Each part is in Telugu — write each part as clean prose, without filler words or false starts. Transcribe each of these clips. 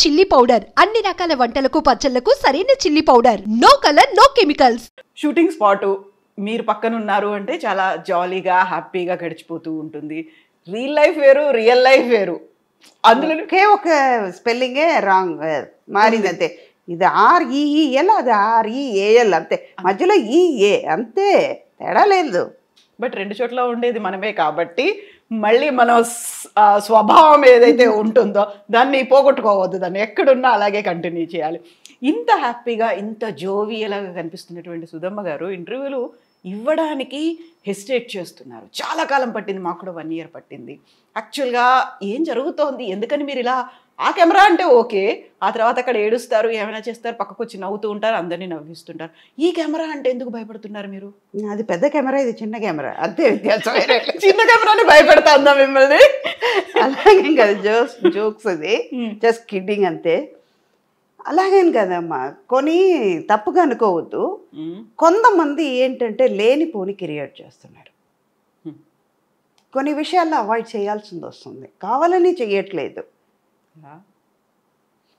చిల్లీ పౌడర్ అన్ని రకాల వంటలకు పచ్చళ్లకు సరైన chilli powder. No colour no chemicals. Shooting spot మీరు పక్కన ఉన్నారు అంటే చాలా జాలీగా హ్యాపీగా గడిచిపోతూ ఉంటుంది. రియల్ లైఫ్ వేరు. అందులో ఒక స్పెల్లింగే రాంగ్ మారింది అంతే. ఇది REEL, అది REAL అంతే, మధ్యలో EA అంతే, తేడా లేదు. బట్ రెండు చోట్ల ఉండేది మనమే కాబట్టి మళ్ళీ మన స్వభావం ఏదైతే ఉంటుందో దాన్ని పోగొట్టుకోవద్దు. దాన్ని ఎక్కడున్నా అలాగే కంటిన్యూ చేయాలి. ఇంత హ్యాపీగా ఇంత జోవియల్గా కనిపిస్తున్నటువంటి సుధమ్మ గారు ఇంటర్వ్యూలు ఇవ్వడానికి హెసిటేట్ చేస్తున్నారు. చాలా కాలం పట్టింది, మాకు కూడా 1 year పట్టింది. యాక్చువల్గా ఏం జరుగుతోంది, ఎందుకని మీరు ఇలా ఆ కెమెరా అంటే ఓకే, ఆ తర్వాత అక్కడ ఏడుస్తారు, ఏమైనా చేస్తారు, పక్కకు వచ్చి నవ్వుతూ ఉంటారు, అందరినీ నవ్విస్తుంటారు. ఈ కెమెరా అంటే ఎందుకు భయపడుతున్నారు మీరు? అది పెద్ద కెమెరా, ఇది చిన్న కెమెరా, అంతే వ్యత్యాసం. చిన్న కెమెరాని భయపెడతా మిమ్మల్ని? అలాగేం కదా, జోక్స్ అది జస్ట్ కిడ్డింగ్ అంతే. అలాగేం కదమ్మా, కొని తప్పుగా అనుకోవద్దు. కొంతమంది ఏంటంటే లేనిపోని క్రియేట్ చేస్తున్నారు. కొన్ని విషయాల్లో అవాయిడ్ చేయాల్సింది వస్తుంది, కావాలని చెయ్యట్లేదు.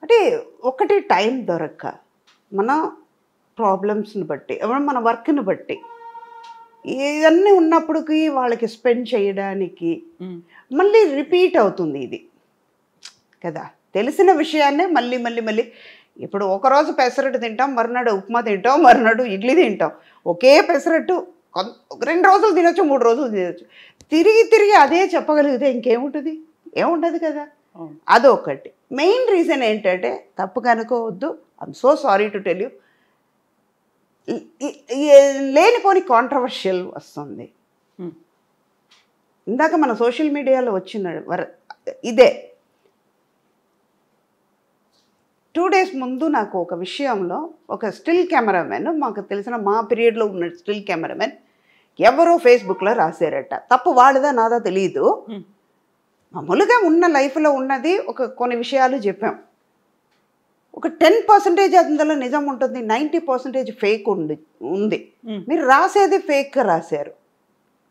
అంటే ఒకటి టైం దొరక్క, మన ప్రాబ్లమ్స్ని బట్టి, మన వర్క్ని బట్టి ఇవన్నీ ఉన్నప్పటికీ వాళ్ళకి స్పెండ్ చేయడానికి మళ్ళీ రిపీట్ అవుతుంది ఇది కదా. తెలిసిన విషయాన్నే మళ్ళీ మళ్ళీ మళ్ళీ ఇప్పుడు ఒకరోజు పెసరట్టు తింటాం, మరునాడు ఉప్మా తింటాం, మరునాడు ఇడ్లీ తింటాం. ఒకే పెసరట్టు 2 రోజులు తినొచ్చు, 3 రోజులు తినొచ్చు. తిరిగి అదే చెప్పగలిగితే ఇంకేముంటుంది? ఏముండదు కదా. అదొకటి. మెయిన్ రీజన్ ఏంటంటే తప్పుగా అనుకోవద్దు, I'm so sorry to tell you, లేనిపోని కాంట్రవర్షియల్ వస్తుంది. ఇందాక మన సోషల్ మీడియాలో వచ్చిన ఇదే 2 days ముందు నాకు ఒక విషయంలో ఒక స్టిల్ కెమెరామెన్, మాకు తెలిసిన మా పీరియడ్లో ఉన్న స్టిల్ కెమెరామెన్ ఎవరో ఫేస్బుక్లో రాశారట. తప్పు వాళ్ళదా నాదా తెలియదు. మామూలుగా ఉన్న లైఫ్లో ఉన్నది కొన్ని విషయాలు చెప్పాం. ఒక 10% అందులో నిజం ఉంటుంది, 90% ఫేక్ ఉంది. మీరు రాసేది ఫేక్గా రాశారు,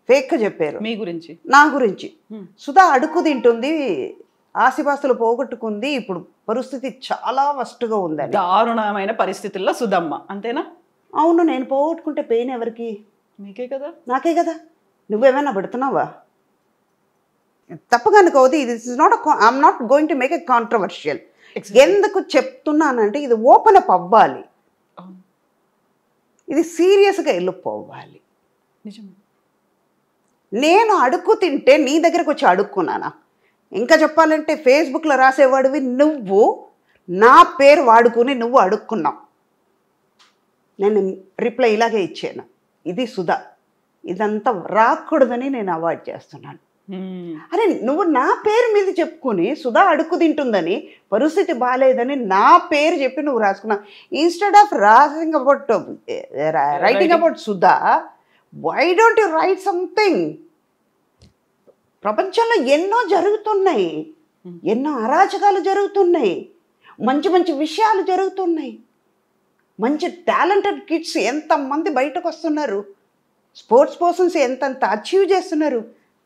ఫేక్గా చెప్పారు. మీ గురించి? నా గురించి. సుధా అడుగు తింటుంది, ఆస్తిపాస్తులు పోగొట్టుకుంది, ఇప్పుడు పరిస్థితి చాలా వర్స్ట్గా ఉందని. దారుణమైన పరిస్థితుల్లో సుధమ్మ, అంతేనా? అవును. నేను పోగొట్టుకుంటే పెయిన్ ఎవరికి? మీకే కదా, నాకే కదా. నువ్వేమైనా పెడుతున్నావా? తప్పగా అనుకోవద్దు. ఇది I'm not going to make a controversial. ఎందుకు చెప్తున్నానంటే ఇది ఓపెన్ అప్ అవ్వాలి, ఇది సీరియస్గా వెళ్ళిపోవాలి. నిజమే. నేను అడుక్కు తింటే నీ దగ్గరకు వచ్చి అడుక్కున్నానా? ఇంకా చెప్పాలంటే ఫేస్బుక్లో రాసేవాడివి నువ్వు, నా పేరు వాడుకుని నువ్వు అడుక్కున్నావు. నేను రిప్లై ఇలాగే ఇచ్చాను, ఇది సుధా, ఇదంతా రాకూడదని నేను అవాయిడ్ చేస్తున్నాను. అరే నువ్వు నా పేరు మీద చెప్పుకొని సుధా అడుక్కు తింటుందని, పరిస్థితి బాగాలేదని నా పేరు చెప్పి నువ్వు రాసుకున్నావు. Instead of writing about Sudha, why don't you write something? ప్రపంచంలో ఎన్నో జరుగుతున్నాయి, ఎన్నో అరాచకాలు జరుగుతున్నాయి, మంచి మంచి విషయాలు జరుగుతున్నాయి, మంచి టాలెంటెడ్ కిడ్స్ ఎంతమంది బయటకు వస్తున్నారు, స్పోర్ట్స్ పర్సన్స్ ఎంతంత అచీవ్ చేస్తున్నారు.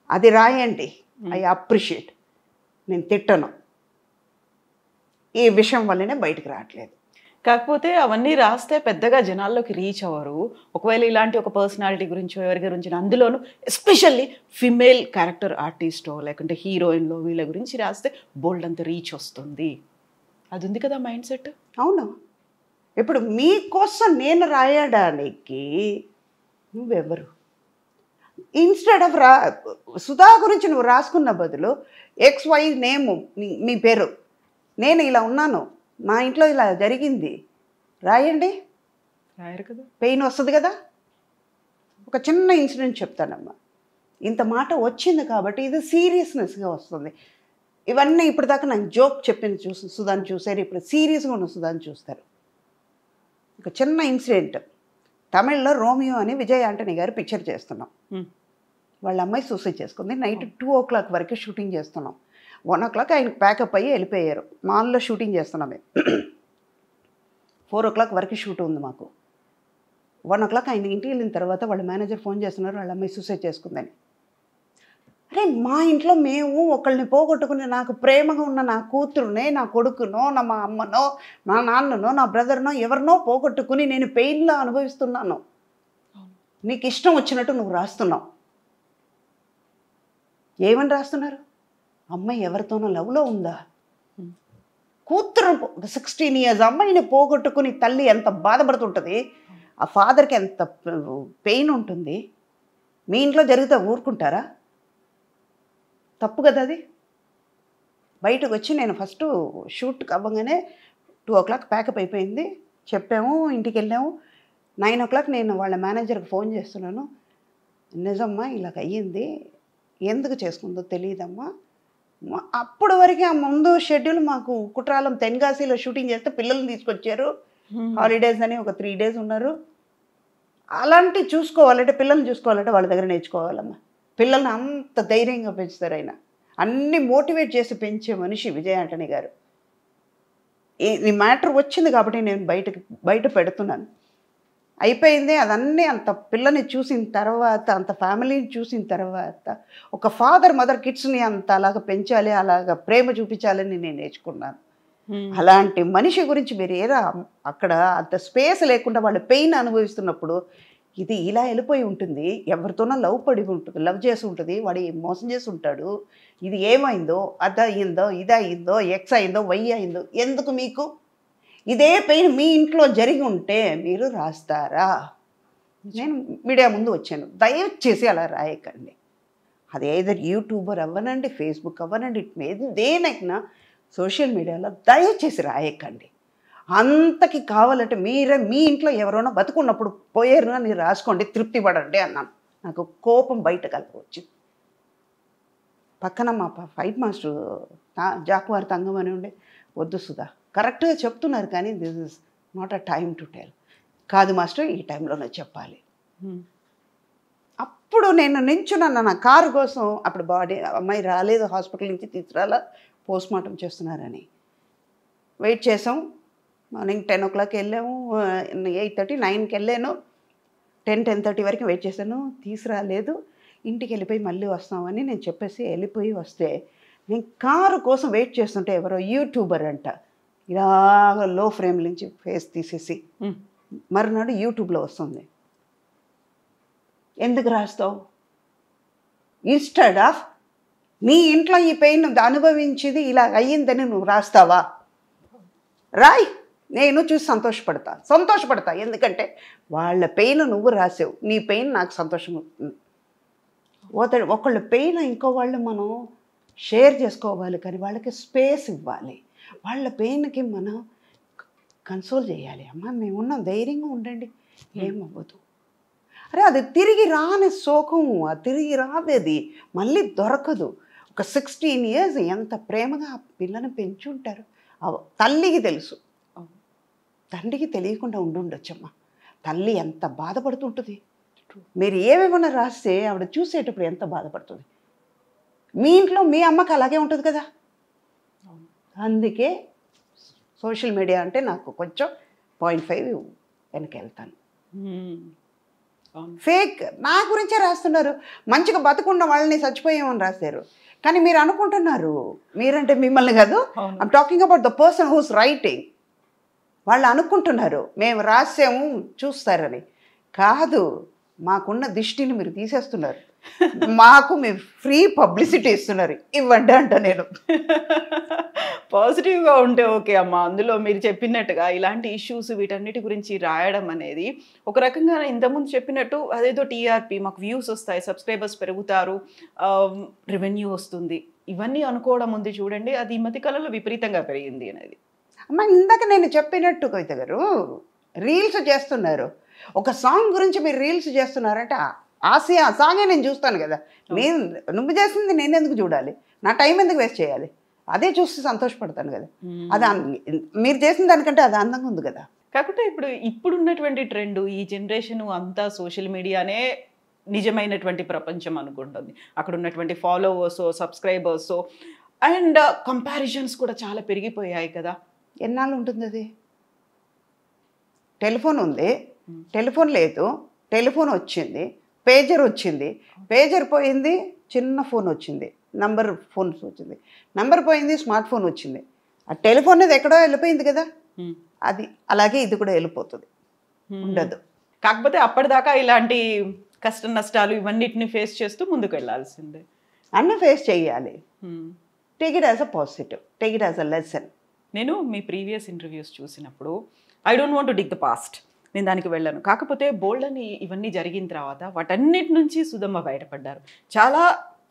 అది రాయండి, ఐ అప్రిషియేట్. నేను తిట్టను, ఈ విషయం వల్లనే బయటకు రావట్లేదు. కాకపోతే అవన్నీ రాస్తే పెద్దగా జనాల్లోకి రీచ్ అవ్వరు. ఒకవేళ ఇలాంటి ఒక పర్సనాలిటీ గురించో ఎవరి గురించి, అందులోనూ ఎస్పెషల్లీ ఫిమేల్ క్యారెక్టర్ ఆర్టిస్టో లేకుంటే హీరోయిన్లో వీళ్ళ గురించి రాస్తే బోల్డ్ అంత రీచ్ వస్తుంది. అది ఉంది కదా మైండ్ సెట్. అవును. ఇప్పుడు మీకోసం నేను రాయడానికి నువ్వెవరు? ఇన్స్టెడ్ ఆఫ్ సుధా గురించి నువ్వు రాసుకున్న బదులు XY నేమ్, మీ పేరు, నేను ఇలా ఉన్నాను, మా ఇంట్లో ఇలా జరిగింది రాయండి. రాయరు కదా, పెయిన్ వస్తుంది కదా. ఒక చిన్న ఇన్సిడెంట్ చెప్తానమ్మా. ఇంత మాట వచ్చింది కాబట్టి ఇది సీరియస్నెస్గా వస్తుంది. ఇవన్నీ ఇప్పటిదాకా నాకు జోక్ చెప్పింది సుధాని చూసారు, ఇప్పుడు సీరియస్గా ఉన్న సుధాని చూస్తారు. ఒక చిన్న ఇన్సిడెంట్. తమిళ్లో రోమియో అని విజయ్ ఆంటనీ గారు పిక్చర్ చేస్తున్నాం. వాళ్ళ అమ్మాయి సూసైడ్ చేసుకుంది. నైట్ 2 o'clock వరకు షూటింగ్ చేస్తున్నాం. 1 o'clock ఆయనకు ప్యాకప్ అయ్యి వెళ్ళిపోయారు. మాల్లో షూటింగ్ చేస్తున్నాం మేము. 4 o'clock వరకు షూట్ ఉంది మాకు. 1 o'clock ఆయన ఇంటికి వెళ్ళిన తర్వాత వాళ్ళ మేనేజర్ ఫోన్ చేస్తున్నారు, వాళ్ళ అమ్మాయి సూసైడ్ చేసుకుందని. అరే మా ఇంట్లో మేము ఒకళ్ళని పోగొట్టుకుని నాకు ప్రేమగా ఉన్న నా కూతురునే, నా కొడుకునో, మా అమ్మనో, నా నాన్ననో, నా బ్రదర్నో ఎవరినో పోగొట్టుకుని నేను పెయిన్లో అనుభవిస్తున్నాను. నీకు ఇష్టం వచ్చినట్టు నువ్వు రాస్తున్నావు. ఏమని రాస్తున్నారు? అమ్మాయి ఎవరితోనో లవ్లో ఉందా? కూతురు 16 years అమ్మాయిని పోగొట్టుకుని తల్లి ఎంత బాధపడుతుంటుంది, ఆ ఫాదర్కి ఎంత పెయిన్ ఉంటుంది. మీ ఇంట్లో జరిగితే ఊరుకుంటారా? తప్పు కదా అది. బయటకు వచ్చి నేను ఫస్ట్ షూట్కి అవ్వగానే 2 o'clock ప్యాకప్ అయిపోయింది, చెప్పాము, ఇంటికి వెళ్ళాము. 9 o'clock నేను వాళ్ళ మేనేజర్కి ఫోన్ చేస్తున్నాను, నిజమ్మా ఇలాగ అయ్యింది, ఎందుకు చేసుకుందో తెలియదమ్మా. అప్పటి వరకు ఆ ముందు షెడ్యూల్ మాకు కుట్రాలం తెన్గాసిలో షూటింగ్ చేస్తే పిల్లల్ని తీసుకొచ్చారు, హాలిడేస్ అని ఒక 3 days ఉన్నారు. అలాంటి చూసుకోవాలంటే పిల్లల్ని చూసుకోవాలంటే వాళ్ళ దగ్గర నేర్చుకోవాలమ్మా. పిల్లల్ని అంత ధైర్యంగా పెంచుతారు ఆయన. అన్ని మోటివేట్ చేసి పెంచే మనిషి విజయ్ ఆంటనీ గారు. ఈ మ్యాటర్ వచ్చింది కాబట్టి నేను బయట పెడుతున్నాను. అయిపోయింది అదన్నీ. అంత పిల్లని చూసిన తర్వాత, అంత ఫ్యామిలీని చూసిన తర్వాత ఒక ఫాదర్ మదర్ కిడ్స్ని అంత అలాగ పెంచాలి, అలాగ ప్రేమ చూపించాలని నేను నేర్చుకున్నాను. అలాంటి మనిషి గురించి మీరు ఏరా అక్కడ అంత స్పేస్ లేకుండా వాళ్ళు పెయిన్ అనుభవిస్తున్నప్పుడు ఇది ఇలా వెళ్ళిపోయి ఉంటుంది, ఎవరితోనో లవ్ పడి ఉంటుంది, లవ్ చేసి ఉంటుంది, వాడు మోసం చేసి ఉంటాడు, ఇది ఏమైందో, అది అయిందో, ఇది అయిందో, ఎక్స్ అయిందో, వై అయిందో, ఎందుకు మీకు? ఇదే పెయిన్ మీ ఇంట్లో జరిగి ఉంటే మీరు రాస్తారా? నేను మీడియా ముందు వచ్చాను, దయచేసి అలా రాయకండి. అది ఏదో యూట్యూబర్ అవ్వనండి, ఫేస్బుక్ అవ్వనండి, దేనైనా సోషల్ మీడియాలో దయచేసి రాయకండి. అంతకి కావాలంటే మీరే మీ ఇంట్లో ఎవరైనా బతుకున్నప్పుడు పోయారునా మీరు రాసుకోండి, తృప్తి పడండి అన్నాను. నాకు కోపం బయట కలపవచ్చు. పక్కన మా ఫైట్ మాస్టర్ జాకువార్ తంగం అని ఉండే, వద్దు సుధా కరెక్ట్గా చెప్తున్నారు కానీ this is not a time to tell. కాదు మాస్టర్ ఈ టైంలోనే చెప్పాలి. అప్పుడు నేను నించున్నాను నా కారు కోసం. అప్పుడు బాడీ అమ్మాయి రాలేదు, హాస్పిటల్ నుంచి తీసుకురాలా, పోస్ట్ మార్టం చేస్తున్నారని వెయిట్ చేసాం. మార్నింగ్ 10 o'clock వెళ్ళాము, 8:30 9కి వెళ్ళాను, 10-10:30 వరకు వెయిట్ చేశాను, తీసుకురాలేదు. ఇంటికి వెళ్ళిపోయి మళ్ళీ వస్తామని నేను చెప్పేసి వెళ్ళిపోయి వస్తే నేను కారు కోసం వెయిట్ చేస్తుంటే ఎవరో యూట్యూబర్ అంట ఇలాగ లో ఫ్రేమ్ నుంచి ఫేస్ తీసేసి మరునాడు యూట్యూబ్లో వస్తుంది. ఎందుకు రాస్తావు? ఇన్స్టెడ్ ఆఫ్ నీ ఇంట్లో ఈ పెయిన్ అనుభవించేది ఇలా అయ్యిందని నువ్వు రాస్తావా? రాయ్, నేను చూసి సంతోషపడతా. ఎందుకంటే వాళ్ళ పెయిన్ నువ్వు రాసావు, నీ పెయిన్ నాకు సంతోషం ఉంటుంది. ఒకళ్ళ పెయిన్ ఇంకో వాళ్ళు మనం షేర్ చేసుకోవాలి, కానీ వాళ్ళకి స్పేస్ ఇవ్వాలి. వాళ్ళ పెయిన్కి మనం కన్సోల్ చేయాలి. అమ్మ మేమున్నాం, ధైర్యంగా ఉండండి, ఏమవ్వదు. అరే అది తిరిగి రాని శోకం, అది తిరిగి రాదేది, మళ్ళీ దొరకదు. ఒక 16 years ఎంత ప్రేమగా ఆ పిల్లని పెంచుంటారు. తల్లికి తెలుసు, తండ్రికి తెలియకుండా ఉండుండొచ్చమ్మా. తల్లి ఎంత బాధపడుతుంటుంది. మీరు ఏమేమన్నా రాస్తే ఆవిడ చూసేటప్పుడు ఎంత బాధపడుతుంది. మీ ఇంట్లో మీ అమ్మకి అలాగే ఉంటుంది కదా. అందుకే సోషల్ మీడియా అంటే నాకు కొంచెం 0.5 వెనక్కి వెళ్తాను. ఫేక్ నా గురించే రాస్తున్నారు. మంచిగా బతుకున్న వాళ్ళని చచ్చిపోయామని రాశారు. కానీ మీరు అనుకుంటున్నారు, మీరంటే మిమ్మల్ని కాదు, I'm talking about the person who's writing. వాళ్ళు అనుకుంటున్నారు మేము రాసాము చూస్తారని. కాదు, మాకున్న దృష్టిని మీరు తీసేస్తున్నారు. మాకు మీరు ఫ్రీ పబ్లిసిటీ ఇస్తున్నారు, ఇవ్వండి అంట. నేను పాజిటివ్గా ఉంటే ఓకే అమ్మ. అందులో మీరు చెప్పినట్టుగా ఇలాంటి ఇష్యూస్ వీటన్నిటి గురించి రాయడం అనేది ఒక రకంగా ఇంతకుముందు చెప్పినట్టు అదేదో టీఆర్పీ, మాకు వ్యూస్ వస్తాయి, సబ్స్క్రైబర్స్ పెరుగుతారు, రెవెన్యూ వస్తుంది, ఇవన్నీ అనుకోవడం ఉంది చూడండి. అది ఈ మధ్య కాలంలో విపరీతంగా పెరిగింది అనేది. అమ్మ ఇందాక నేను చెప్పినట్టు కవిత గారు రీల్స్ చేస్తున్నారు. ఒక సాంగ్ గురించి మీరు రీల్స్ చేస్తున్నారంటే ఆ సాంగే నేను చూస్తాను కదా. నువ్వు చేసింది నేను ఎందుకు చూడాలి? నా టైం ఎందుకు వేస్ట్ చేయాలి? అదే చూసి సంతోషపడతాను కదా. అది మీరు చేసిన దానికంటే అది అందంగా ఉంది కదా. కాకపోతే ఇప్పుడున్నటువంటి ట్రెండ్, ఈ జనరేషన్ అంతా సోషల్ మీడియానే నిజమైనటువంటి ప్రపంచం అనుకుంటుంది. అక్కడ ఉన్నటువంటి ఫాలోవర్స్, సబ్స్క్రైబర్స్ అండ్ కంపారిజన్స్ కూడా చాలా పెరిగిపోయాయి కదా. ఎన్నాళ్ళు ఉంటుంది అది? టెలిఫోన్ ఉంది, టెలిఫోన్ లేదు, టెలిఫోన్ వచ్చింది, పేజర్ వచ్చింది, పేజర్ పోయింది, చిన్న ఫోన్ వచ్చింది, నంబర్ ఫోన్స్ వచ్చింది, నంబర్ పోయింది, స్మార్ట్ ఫోన్ వచ్చింది. ఆ టెలిఫోన్ అనేది ఎక్కడో వెళ్ళిపోయింది కదా, అది అలాగే ఇది కూడా వెళ్ళిపోతుంది, ఉండదు. కాకపోతే అప్పటిదాకా ఇలాంటి కష్ట నష్టాలు ఇవన్నిటిని ఫేస్ చేస్తూ ముందుకు వెళ్ళాల్సిందే. అన్నీ ఫేస్ చేయాలి. Take it as a positive, take it as a lesson. నేను మీ ప్రీవియస్ ఇంటర్వ్యూస్ చూసినప్పుడు I don't want to dig the past, నేను దానికి వెళ్ళాను. కాకపోతే బోల్డ్ అని ఇవన్నీ జరిగిన తర్వాత వాటన్నిటి నుంచి సుధమ్మ బయటపడ్డారు. చాలా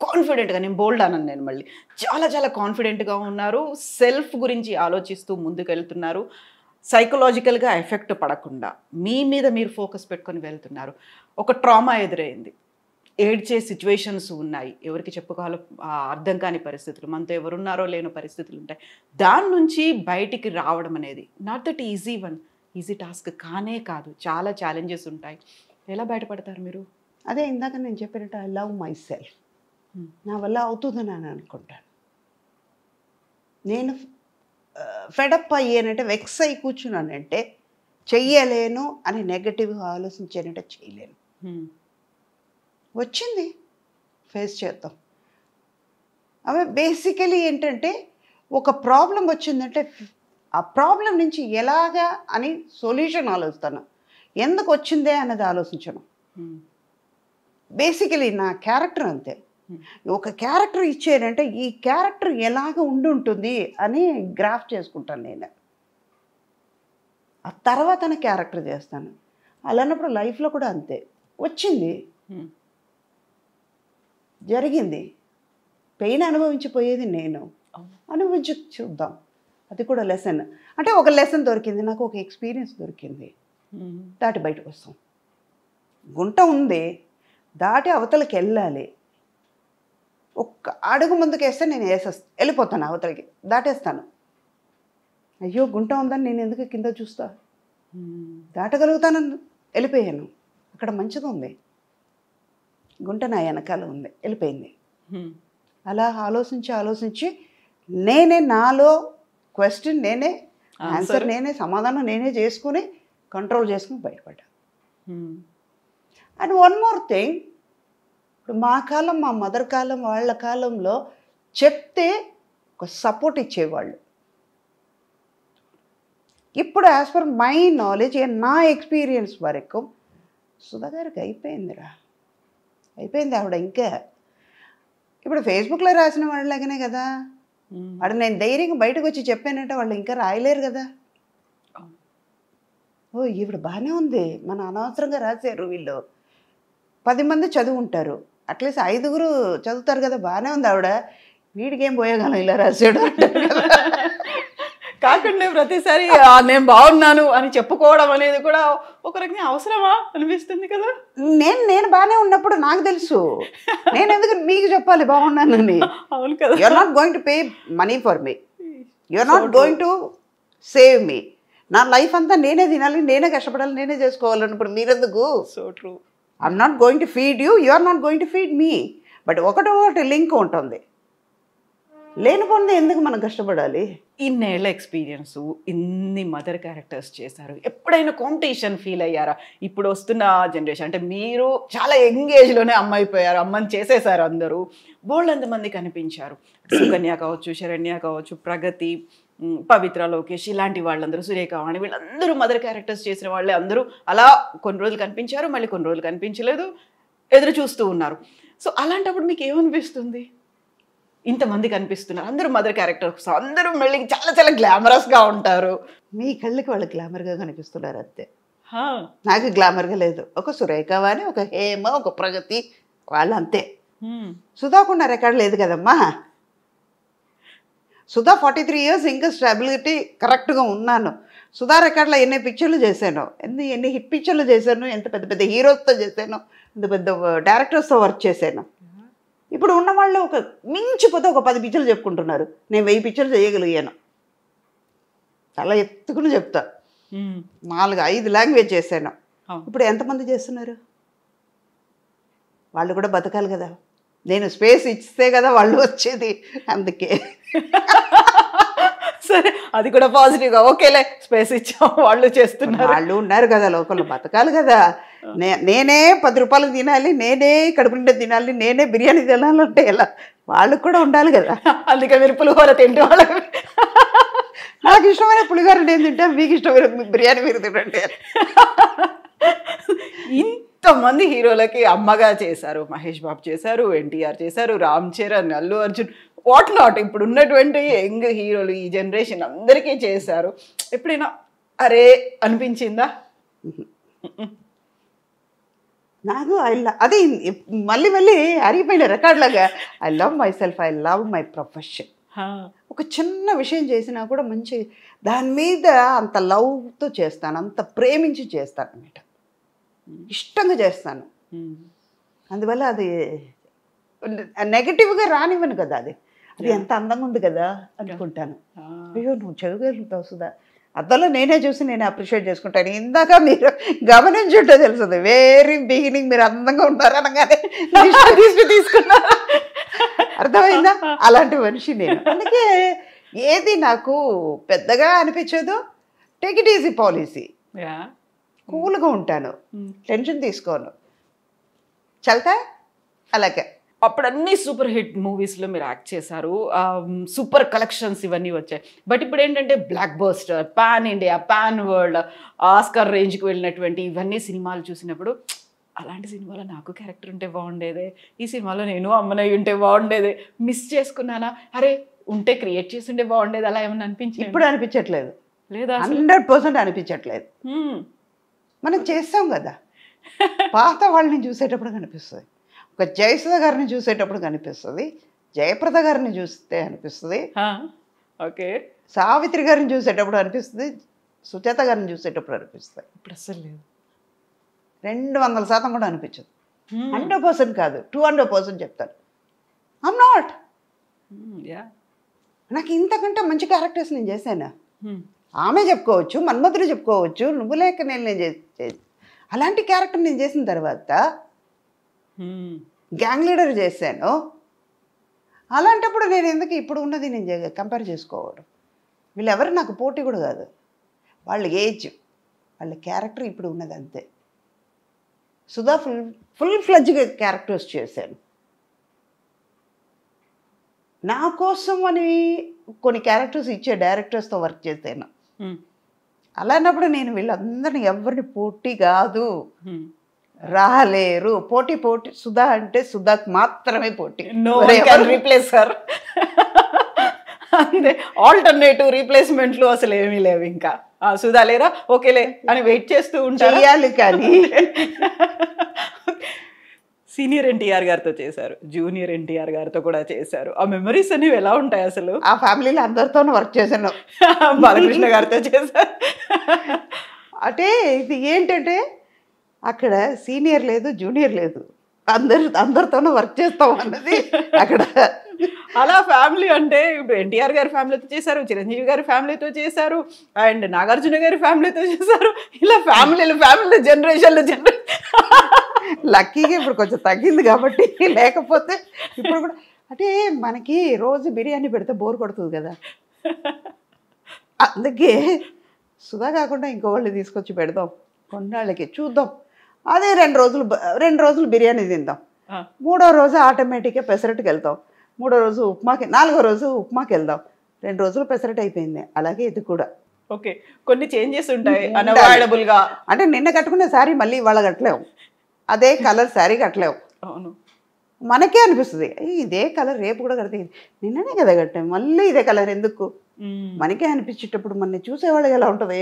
కాన్ఫిడెంట్గా, నేను బోల్డ్ అన్నాను, నేను మళ్ళీ చాలా చాలా కాన్ఫిడెంట్గా ఉన్నారు. సెల్ఫ్ గురించి ఆలోచిస్తూ ముందుకు వెళ్తున్నారు. సైకలాజికల్గా ఎఫెక్ట్ పడకుండా మీ మీద మీరు ఫోకస్ పెట్టుకొని వెళ్తున్నారు. ఒక ట్రామా ఎదురైంది, ఏడ్చే సిచ్యువేషన్స్ ఉన్నాయి, ఎవరికి చెప్పుకోవాలో అర్థం కాని పరిస్థితులు, మనతో ఎవరున్నారో లేని పరిస్థితులు ఉంటాయి. దాని నుంచి బయటికి రావడం అనేది నాట్ దట్ ఈజీ టాస్క్ కానే కాదు, చాలా ఛాలెంజెస్ ఉంటాయి. ఎలా బయటపడతారు మీరు? అదే ఇందాక నేను చెప్పినట్టు ఐ లవ్ మై సెల్ఫ్. నా వల్ల అవుతుందని నేను అనుకుంటాను. నేను ఫెడప్ అయ్యానంటే, వెక్స్ అయి కూర్చున్నానంటే చెయ్యలేను అని నెగటివ్గా ఆలోచించానంటే చేయలేను. వచ్చింది, ఫేస్ చేద్దాం. అవి బేసికలీ ఏంటంటే, ఒక ప్రాబ్లం వచ్చిందంటే ఆ ప్రాబ్లం నుంచి ఎలాగా అని సొల్యూషన్ ఆలోచిస్తాను, ఎందుకు వచ్చిందే అన్నది ఆలోచించను. బేసికలీ నా క్యారెక్టర్ అంతే. ఒక క్యారెక్టర్ ఇచ్చారంటే ఈ క్యారెక్టర్ ఎలాగ ఉంటుంది అని గ్రాఫ్ చేసుకుంటాను నేను. ఆ తర్వాతనే క్యారెక్టర్ చేస్తాను. అలాన్నప్పుడు లైఫ్లో కూడా అంతే. వచ్చింది, జరిగింది, పెయిన్ అనుభవించిపోయేది నేను, అనుభవించి చూద్దాం, అది కూడా లెసన్. అంటే ఒక లెసన్ దొరికింది నాకు, ఒక ఎక్స్పీరియన్స్ దొరికింది, దాటి బయటకు వస్తాం. గుంట ఉంది, దాటి అవతలకి వెళ్ళాలి. ఒక్క అడుగు ముందుకు వేస్తే నేను వెళ్ళిపోతాను అవతలకి, దాటేస్తాను. అయ్యో గుంట ఉందని నేను ఎందుకు కింద చూస్తా, దాటగలుగుతానని వెళ్ళిపోయాను. అక్కడ మంచిది ఉంది, గుంట నా వెనకాల ఉంది, వెళ్ళిపోయింది. అలా ఆలోచించి నేనే నాలో క్వశ్చన్ నేనే, ఆన్సర్ నేనే, సమాధానం నేనే చేసుకుని కంట్రోల్ చేసుకుని బయటపడ్డా. అండ్ వన్ మోర్ థింగ్, ఇప్పుడు మా కాలం, మా మదర్ కాలం, వాళ్ళ కాలంలో చెప్తే ఒక సపోర్ట్ ఇచ్చేవాళ్ళు. ఇప్పుడు యాజ్ పర్ మై నాలెడ్జ్, నా ఎక్స్పీరియన్స్ వరకు సుధా గారికి అయిపోయిందిరా, అయిపోయింది. ఆవిడ ఇంకా ఇప్పుడు ఫేస్బుక్లో రాసిన వాళ్ళలాగానే కదా, వాడు నేను ధైర్యంగా బయటకు వచ్చి చెప్పానంటే వాళ్ళు ఇంకా రాయలేరు కదా. ఓ ఈవిడ బాగానే ఉంది, మన అనవసరంగా రాశారు వీళ్ళు, 10 మంది చదువు ఉంటారు, అట్లీస్ట్ 5గురు చదువుతారు కదా, బాగానే ఉంది ఆవిడ, వీడికేం పోయేగాలం ఇలా రాశాడు కాకుండా ప్రతిసారి నేను బాగున్నాను అని చెప్పుకోవడం అనేది కూడా ఒక రకంగా అవసరమా అనిపిస్తుంది కదా. నేను బాగానే ఉన్నప్పుడు నాకు తెలుసు, నేను ఎందుకు మీకు చెప్పాలి బాగున్నానని. అవును కదా. You're not going to pay money for me, you're not going to save me. నా లైఫ్ అంతా నేనే తినాలి, నేనే కష్టపడాలి, నేనే చేసుకోవాలన్నప్పుడు మీరెందుకు? So true. I'm not going to feed you, you are not going to feed me. But ఒకటి లింక్ ఉంటుంది, లేనిపోయింది ఎందుకు మనం కష్టపడాలి? ఇన్నేళ్ల ఎక్స్పీరియన్స్, ఇన్ని మదర్ క్యారెక్టర్స్ చేశారు, ఎప్పుడైనా కాంపిటీషన్ ఫీల్ అయ్యారా? ఇప్పుడు వస్తున్న జనరేషన్ అంటే మీరు చాలా యంగ్ ఏజ్లోనే అమ్మ అయిపోయారు, అమ్మని చేసేసారు, అందరూ బోల్డ్ ఎంతమంది కనిపించారు. సుకన్య కావచ్చు, శరణ్య కావచ్చు, ప్రగతి, పవిత్ర, లోకేష్, ఇలాంటి వాళ్ళందరూ, సురేఖ వాణి, వీళ్ళందరూ మదర్ క్యారెక్టర్స్ చేసిన వాళ్ళే. అందరూ అలా కొన్ని రోజులు కనిపించారు, మళ్ళీ కొన్ని రోజులు కనిపించలేదు, ఎదురు చూస్తూ ఉన్నారు. సో అలాంటప్పుడు మీకు ఏమనిపిస్తుంది? ఇంతమంది కనిపిస్తున్నారు, అందరూ మదర్ క్యారెక్టర్స్, అందరూ మళ్ళీ చాలా చాలా గ్లామరస్గా ఉంటారు. మీ కళ్ళకి వాళ్ళు గ్లామర్గా కనిపిస్తున్నారు అంతే, హా, నాకు గ్లామర్గా లేదు. ఒక సురేఖ వాణి, ఒక హేమ, ఒక ప్రగతి, వాళ్ళు అంతే. సుధాకున్న రికార్డు లేదు కదమ్మా. సుధా 43 ఇయర్స్ ఇంకా స్టెబిలిటీ కరెక్ట్గా ఉన్నాను. సుధా రికార్డులో ఎన్ని పిక్చర్లు చేశాను, ఎన్ని హిట్ పిక్చర్లు చేశాను, ఎంత పెద్ద పెద్ద హీరోస్తో చేశాను, ఎంత పెద్ద డైరెక్టర్స్తో వర్క్ చేశాను. ఇప్పుడు ఉన్న వాళ్ళు ఒక మించిపోతే ఒక 10 పిక్చర్లు చెప్పుకుంటున్నారు, నేను 1000 పిక్చర్లు చేయగలిగాను. చాలా ఎత్తుకుని చెప్తా. 4-5 లాంగ్వేజ్ చేశాను. ఇప్పుడు ఎంతమంది చేస్తున్నారు? వాళ్ళు కూడా బతకాలి కదా, నేను స్పేస్ ఇస్తే కదా వాళ్ళు వచ్చేది. అందుకే సరే అది కూడా పాజిటివ్గా ఓకేలే స్పేస్ ఇచ్చాం వాళ్ళు చేస్తున్నారు. వాళ్ళు ఉన్నారు కదా లోకల్లో, బతకాలి కదా. నేనే 10 రూపాయలు తినాలి, నేనే కడుపు నిండా తినాలి, నేనే బిర్యానీ తినాలంటే ఎలా? వాళ్ళకు కూడా ఉండాలి కదా. అందుకే మీరు పులిహోర తింటే వాళ్ళకి నాకు ఇష్టమైన పులిహోర నేను తింటాను, మీకు ఇష్టమైన బిర్యానీ మీరు తినండి. ఇంతమంది హీరోలకి అమ్మగా చేశారు, మహేష్ బాబు చేశారు, ఎన్టీఆర్ చేశారు, రామ్ చరణ్, అల్లు అర్జున్, వాట్ నాట్, ఇప్పుడు ఉన్నటువంటి యంగ్ హీరోలు ఈ జనరేషన్ అందరికీ చేశారు. ఎప్పుడైనా అరే అనిపించిందా? నాకు అది మళ్ళీ మళ్ళీ అరిగిపోయిన రికార్డ్ లాగా I love my self, I love my profession. ఒక చిన్న విషయం చేసినా కూడా మంచి దాని మీద అంత లవ్తో చేస్తాను, అంత ప్రేమించి చేస్తాను అన్నమాట, ఇష్టంగా చేస్తాను. అందువల్ల అది నెగటివ్గా రానివ్వను కదా. అది ఎంత అందంగా ఉంది కదా అనుకుంటాను. అయ్యో నువ్వు చేయగలుగుతావు సుధా, అద్దంలో నేనే చూసి నేను అప్రిషియేట్ చేసుకుంటాను. ఇందాక మీరు గమనించుంటే తెలుస్తుంది, వెరీ బిగినింగ్ మీరు అందంగా ఉంటారు అనగానే తీసుకున్నారు, అర్థమైందా? అలాంటి మనిషి నేను. అందుకే ఏది నాకు పెద్దగా అనిపించదు, టేక్ ఇట్ ఈజీ పాలసీ, కూల్గా ఉంటాను, టెన్షన్ తీసుకోను, చల్తా అలాగే. అప్పుడు అన్ని సూపర్ హిట్ మూవీస్లో మీరు యాక్ట్ చేశారు, సూపర్ కలెక్షన్స్ ఇవన్నీ వచ్చాయి. బట్ ఇప్పుడు ఏంటంటే block buster, pan India, pan world, Oscar రేంజ్కి వెళ్ళినటువంటి ఇవన్నీ సినిమాలు చూసినప్పుడు అలాంటి సినిమాలో నాకు క్యారెక్టర్ ఉంటే బాగుండేదే, ఈ సినిమాలో నేను అమ్మనయ్య ఉంటే బాగుండేదే, మిస్ చేసుకున్నానా, అరే ఉంటే క్రియేట్ చేసి ఉంటే బాగుండేది, అలా ఏమన్నా అనిపించింది? ఇప్పుడు అనిపించట్లేదు, లేదా 100% అనిపించట్లేదు. మనం చేస్తాం కదా, పాత వాళ్ళని చూసేటప్పుడు కనిపిస్తుంది, ఒక జయసుధ గారిని చూసేటప్పుడు కనిపిస్తుంది, జయప్రద గారిని చూస్తే అనిపిస్తుంది, ఓకే సావిత్రి గారిని చూసేటప్పుడు అనిపిస్తుంది, సుచేత గారిని చూసేటప్పుడు అనిపిస్తుంది. ఇప్పుడు అసలు లేదు, 200% కూడా అనిపించదు. 100% కాదు, 200% చెప్తాను. ఐమ్ నాట్, నాకు ఇంతకంటే మంచి క్యారెక్టర్స్ నేను చేశాను. ఆమె చెప్పుకోవచ్చు, మన్మధుడు చెప్పుకోవచ్చు, నువ్వు లేక నేను అలాంటి క్యారెక్టర్ నేను చేసిన తర్వాత గ్యాంగ్ లీడర్ చేశాను. అలాంటప్పుడు నేను ఎందుకు ఇప్పుడు ఉన్నది నేను కంపేర్ చేసుకోవడం? వీళ్ళెవరు నాకు పోటీ కూడా కాదు, వాళ్ళ ఏజ్, వాళ్ళ క్యారెక్టర్ ఇప్పుడు ఉన్నది అంతే. సుధా ఫుల్ ఫ్లెడ్జ్గా క్యారెక్టర్స్ చేశాను. నా కోసం అని కొన్ని క్యారెక్టర్స్ ఇచ్చే డైరెక్టర్స్తో వర్క్ చేశాను. అలాంటప్పుడు నేను వీళ్ళందరినీ ఎవరిని పోటీ కాదు, రాలేరు. పోటీ సుధా అంటే సుధాకు మాత్రమే పోటీ, రీప్లేస్ సార్. అంతే, ఆల్టర్నేటివ్ రీప్లేస్మెంట్లు అసలు ఏమీ లేవు. ఇంకా సుధా లేరా, ఓకేలే అని వెయిట్ చేస్తూ ఉంటారు. కానీ సీనియర్ ఎన్టీఆర్ గారితో చేశారు, జూనియర్ ఎన్టీఆర్ గారితో కూడా చేశారు. ఆ మెమరీస్ అనేవి ఎలా ఉంటాయి అసలు? ఆ ఫ్యామిలీలో అందరితోనూ వర్క్ చేశాను. బాలకృష్ణ గారితో చేశారు. అంటే ఇది ఏంటంటే అక్కడ సీనియర్ లేదు, జూనియర్ లేదు, అందరితోనూ వర్క్ చేస్తాం అన్నది అక్కడ. అలా ఫ్యామిలీ అంటే ఇప్పుడు ఎన్టీఆర్ గారి ఫ్యామిలీతో చేశారు, చిరంజీవి గారి ఫ్యామిలీతో చేశారు, అండ్ నాగార్జున గారి ఫ్యామిలీతో చేశారు. ఇలా ఫ్యామిలీ జనరేషన్లు లక్కీగా ఇప్పుడు కొంచెం తగ్గింది కాబట్టి, లేకపోతే ఇప్పుడు కూడా అంటే మనకి రోజు బిర్యానీ పెడితే బోర్ కొడుతుంది కదా, అందుకే సుధా కాకుండా ఇంకో వాళ్ళు తీసుకొచ్చి పెడదాం, కొన్నాళ్ళకి చూద్దాం. అదే 2 రోజులు బిర్యానీ తిందాం, 3వ రోజు ఆటోమేటిక్గా పెసరట్టుకి వెళ్తాం, 3వ రోజు ఉప్మాకి, 4వ రోజు ఉప్మాకి వెళ్దాం, 2 రోజులు పెసరట్ అయిపోయింది. అలాగే ఇది కూడా ఓకే, కొన్ని చేంజెస్ ఉంటాయి అన్అవాయిడబుల్గా. అంటే నిన్న కట్టుకునే శారీ మళ్ళీ ఇవాళ కట్టలేము, అదే కలర్ శారీ కట్టలేము. అవును, మనకే అనిపిస్తుంది ఇదే కలర్ రేపు కూడా కడితే, నిన్ననే కదా కట్టాము, మళ్ళీ ఇదే కలర్ ఎందుకు మనకే అనిపించేటప్పుడు మన చూసేవాళ్ళకి ఎలా ఉంటుంది?